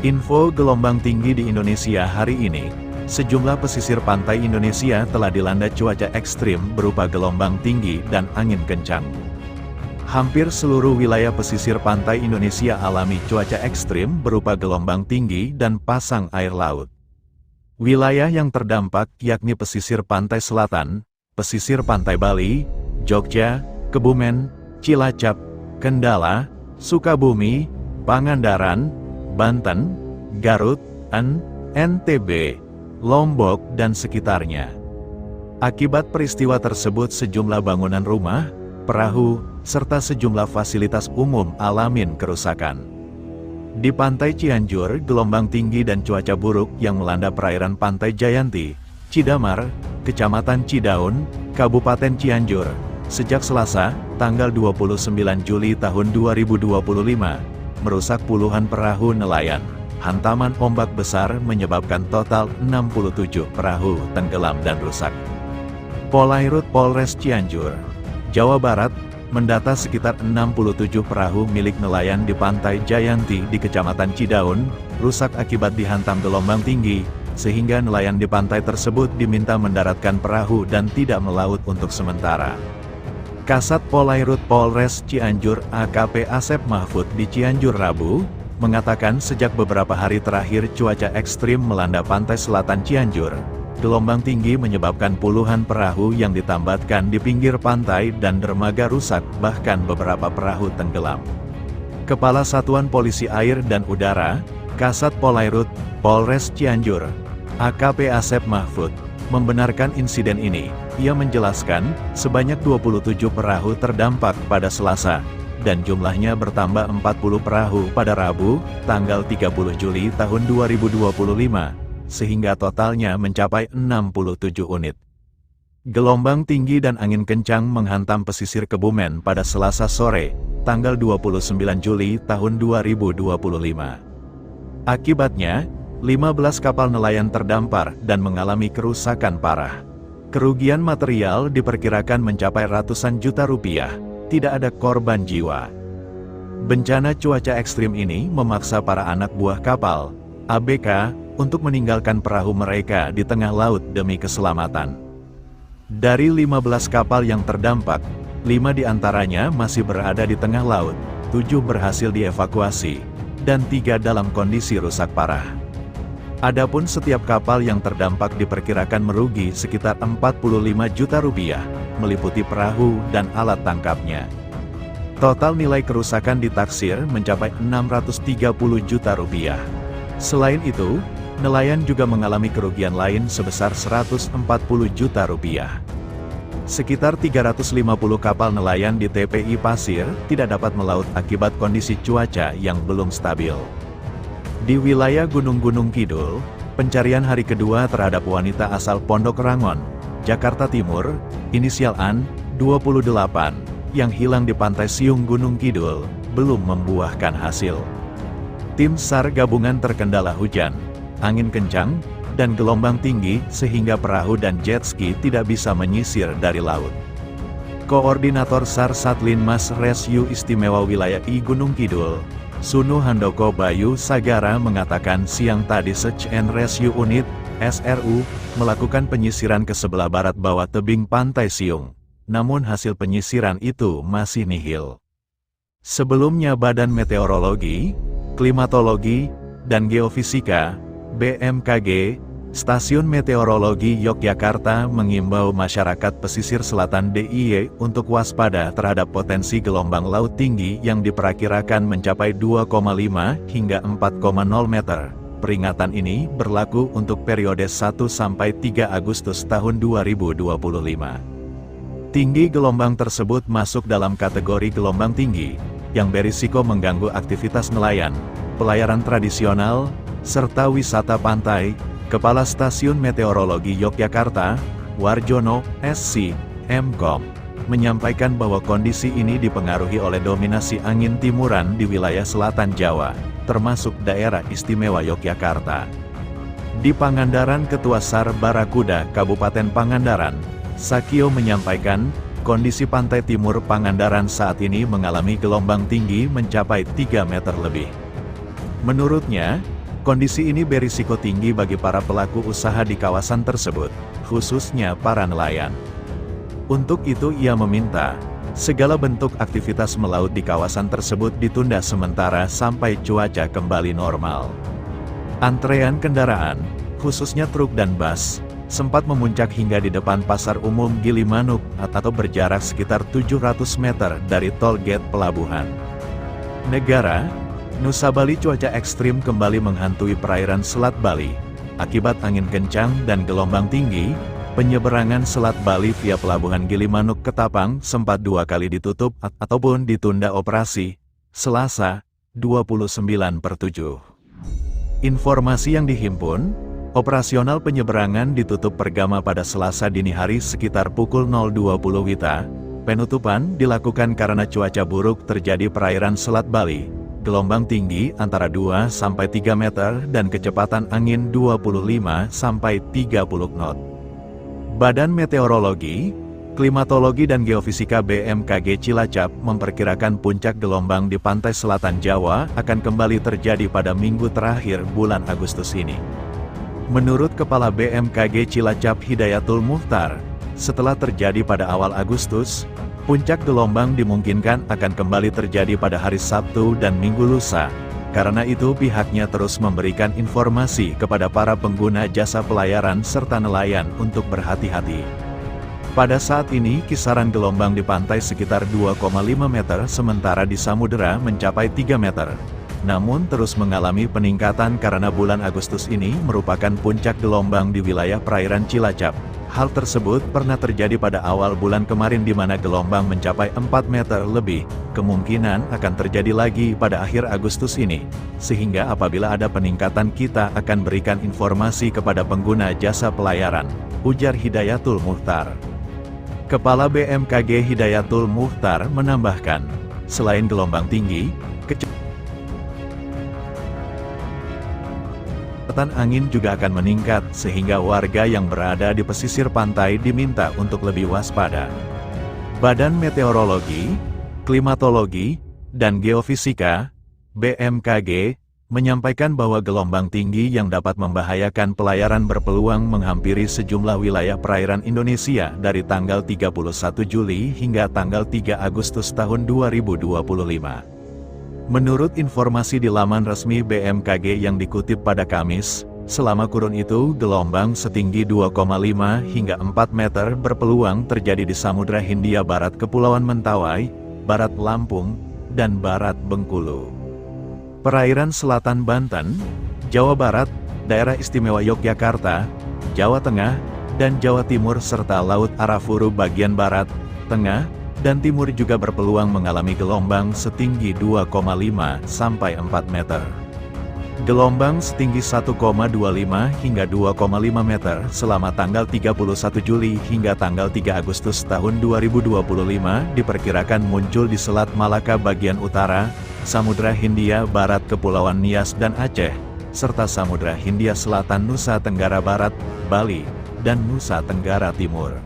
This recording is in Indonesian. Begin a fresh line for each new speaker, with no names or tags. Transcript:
Info gelombang tinggi di Indonesia hari ini. Sejumlah pesisir pantai Indonesia telah dilanda cuaca ekstrim berupa gelombang tinggi dan angin kencang. Hampir seluruh wilayah pesisir pantai Indonesia alami cuaca ekstrim berupa gelombang tinggi dan pasang air laut. Wilayah yang terdampak yakni pesisir pantai selatan, pesisir pantai Bali, Jogja, Kebumen, Cilacap, Kendala, Sukabumi, Pangandaran, Banten, Garut, NTB, Lombok dan sekitarnya. Akibat peristiwa tersebut sejumlah bangunan rumah, perahu, serta sejumlah fasilitas umum alamin kerusakan. Di Pantai Cianjur, gelombang tinggi dan cuaca buruk yang melanda perairan Pantai Jayanti, Cidamar, Kecamatan Cidaun, Kabupaten Cianjur, sejak Selasa, tanggal 29 Juli tahun 2025, merusak puluhan perahu nelayan. Hantaman ombak besar menyebabkan total 67 perahu tenggelam dan rusak. Polairut Polres Cianjur, Jawa Barat, mendata sekitar 67 perahu milik nelayan di Pantai Jayanti di Kecamatan Cidaun, rusak akibat dihantam gelombang tinggi, sehingga nelayan di pantai tersebut diminta mendaratkan perahu dan tidak melaut untuk sementara. Kasat Polairut Polres Cianjur AKP Asep Mahfud di Cianjur Rabu, mengatakan sejak beberapa hari terakhir cuaca ekstrim melanda pantai selatan Cianjur. Gelombang tinggi menyebabkan puluhan perahu yang ditambatkan di pinggir pantai dan dermaga rusak, bahkan beberapa perahu tenggelam. Kepala Satuan Polisi Air dan Udara, Kasat Polairut, Polres Cianjur, AKP Asep Mahfud, membenarkan insiden ini. Ia menjelaskan, sebanyak 27 perahu terdampak pada Selasa, dan jumlahnya bertambah 40 perahu pada Rabu, tanggal 30 Juli tahun 2025. Sehingga totalnya mencapai 67 unit. Gelombang tinggi dan angin kencang menghantam pesisir Kebumen pada Selasa sore, tanggal 29 Juli tahun 2025. Akibatnya, 15 kapal nelayan terdampar dan mengalami kerusakan parah. Kerugian material diperkirakan mencapai ratusan juta rupiah, tidak ada korban jiwa. Bencana cuaca ekstrim ini memaksa para anak buah kapal, ABK, untuk meninggalkan perahu mereka di tengah laut demi keselamatan. Dari 15 kapal yang terdampak, 5 diantaranya masih berada di tengah laut, 7 berhasil dievakuasi, dan 3 dalam kondisi rusak parah. Adapun setiap kapal yang terdampak diperkirakan merugi sekitar 45 juta rupiah, meliputi perahu dan alat tangkapnya. Total nilai kerusakan ditaksir mencapai 630 juta rupiah. Selain itu, nelayan juga mengalami kerugian lain sebesar 140 juta rupiah. Sekitar 350 kapal nelayan di TPI Pasir tidak dapat melaut akibat kondisi cuaca yang belum stabil. Di wilayah Gunung Kidul, pencarian hari kedua terhadap wanita asal Pondok Rangon, Jakarta Timur, inisial AN, 28, yang hilang di Pantai Siung Gunung Kidul, belum membuahkan hasil. Tim SAR gabungan terkendala hujan, angin kencang, dan gelombang tinggi sehingga perahu dan jet ski tidak bisa menyisir dari laut. Koordinator SAR Satlinmas Rescue Istimewa Wilayah I Gunung Kidul, Sunu Handoko Bayu Sagara mengatakan siang tadi Search and Rescue Unit, SRU, melakukan penyisiran ke sebelah barat bawah tebing Pantai Siung. Namun hasil penyisiran itu masih nihil. Sebelumnya Badan Meteorologi, Klimatologi, dan Geofisika, BMKG, Stasiun Meteorologi Yogyakarta mengimbau masyarakat pesisir selatan DIY untuk waspada terhadap potensi gelombang laut tinggi yang diperkirakan mencapai 2,5 hingga 4,0 meter. Peringatan ini berlaku untuk periode 1 sampai 3 Agustus tahun 2025. Tinggi gelombang tersebut masuk dalam kategori gelombang tinggi, yang berisiko mengganggu aktivitas nelayan, pelayaran tradisional, serta wisata pantai. Kepala Stasiun Meteorologi Yogyakarta, Warjono, SC, Mkom, menyampaikan bahwa kondisi ini dipengaruhi oleh dominasi angin timuran di wilayah selatan Jawa, termasuk daerah istimewa Yogyakarta. Di Pangandaran, Ketua SAR Barakuda Kabupaten Pangandaran, Sakio menyampaikan, kondisi pantai timur Pangandaran saat ini mengalami gelombang tinggi mencapai 3 meter lebih. Menurutnya, Kondisi ini berisiko tinggi bagi para pelaku usaha di kawasan tersebut, khususnya para nelayan. Untuk itu ia meminta, segala bentuk aktivitas melaut di kawasan tersebut ditunda sementara sampai cuaca kembali normal. Antrean kendaraan, khususnya truk dan bus, sempat memuncak hingga di depan Pasar Umum Gilimanuk atau berjarak sekitar 700 meter dari tol gate pelabuhan. Negara Nusa Bali. Cuaca ekstrim kembali menghantui perairan Selat Bali. Akibat angin kencang dan gelombang tinggi, penyeberangan Selat Bali via Pelabuhan Gilimanuk Ketapang sempat 2 kali ditutup ataupun ditunda operasi, Selasa, 29/7. Informasi yang dihimpun, operasional penyeberangan ditutup Pergama pada Selasa dini hari sekitar pukul 0.20 WITA. Penutupan dilakukan karena cuaca buruk terjadi perairan Selat Bali. Gelombang tinggi antara 2-3 meter dan kecepatan angin 25-30 knot. Badan Meteorologi, Klimatologi dan Geofisika BMKG Cilacap memperkirakan puncak gelombang di pantai selatan Jawa akan kembali terjadi pada minggu terakhir bulan Agustus ini. Menurut Kepala BMKG Cilacap Hidayatul Muhtar, setelah terjadi pada awal Agustus, puncak gelombang dimungkinkan akan kembali terjadi pada hari Sabtu dan Minggu lusa. Karena itu pihaknya terus memberikan informasi kepada para pengguna jasa pelayaran serta nelayan untuk berhati-hati. Pada saat ini kisaran gelombang di pantai sekitar 2,5 meter sementara di samudera mencapai 3 meter. Namun terus mengalami peningkatan karena bulan Agustus ini merupakan puncak gelombang di wilayah perairan Cilacap. Hal tersebut pernah terjadi pada awal bulan kemarin di mana gelombang mencapai 4 meter lebih, kemungkinan akan terjadi lagi pada akhir Agustus ini. Sehingga apabila ada peningkatan kita akan berikan informasi kepada pengguna jasa pelayaran, ujar Hidayatul Muhtar. Kepala BMKG Hidayatul Muhtar menambahkan, selain gelombang tinggi, kecepatan angin juga akan meningkat sehingga warga yang berada di pesisir pantai diminta untuk lebih waspada. Badan Meteorologi, Klimatologi, dan Geofisika, BMKG, menyampaikan bahwa gelombang tinggi yang dapat membahayakan pelayaran berpeluang menghampiri sejumlah wilayah perairan Indonesia dari tanggal 31 Juli hingga tanggal 3 Agustus tahun 2025. Menurut informasi di laman resmi BMKG yang dikutip pada Kamis, selama kurun itu gelombang setinggi 2,5 hingga 4 meter berpeluang terjadi di Samudra Hindia Barat Kepulauan Mentawai, Barat Lampung, dan Barat Bengkulu. Perairan Selatan Banten, Jawa Barat, Daerah Istimewa Yogyakarta, Jawa Tengah, dan Jawa Timur serta Laut Arafuru bagian Barat, Tengah, dan Timur juga berpeluang mengalami gelombang setinggi 2,5 sampai 4 meter. Gelombang setinggi 1,25 hingga 2,5 meter selama tanggal 31 Juli hingga tanggal 3 Agustus tahun 2025 diperkirakan muncul di Selat Malaka bagian utara, Samudra Hindia Barat Kepulauan Nias dan Aceh, serta Samudra Hindia Selatan Nusa Tenggara Barat, Bali, dan Nusa Tenggara Timur.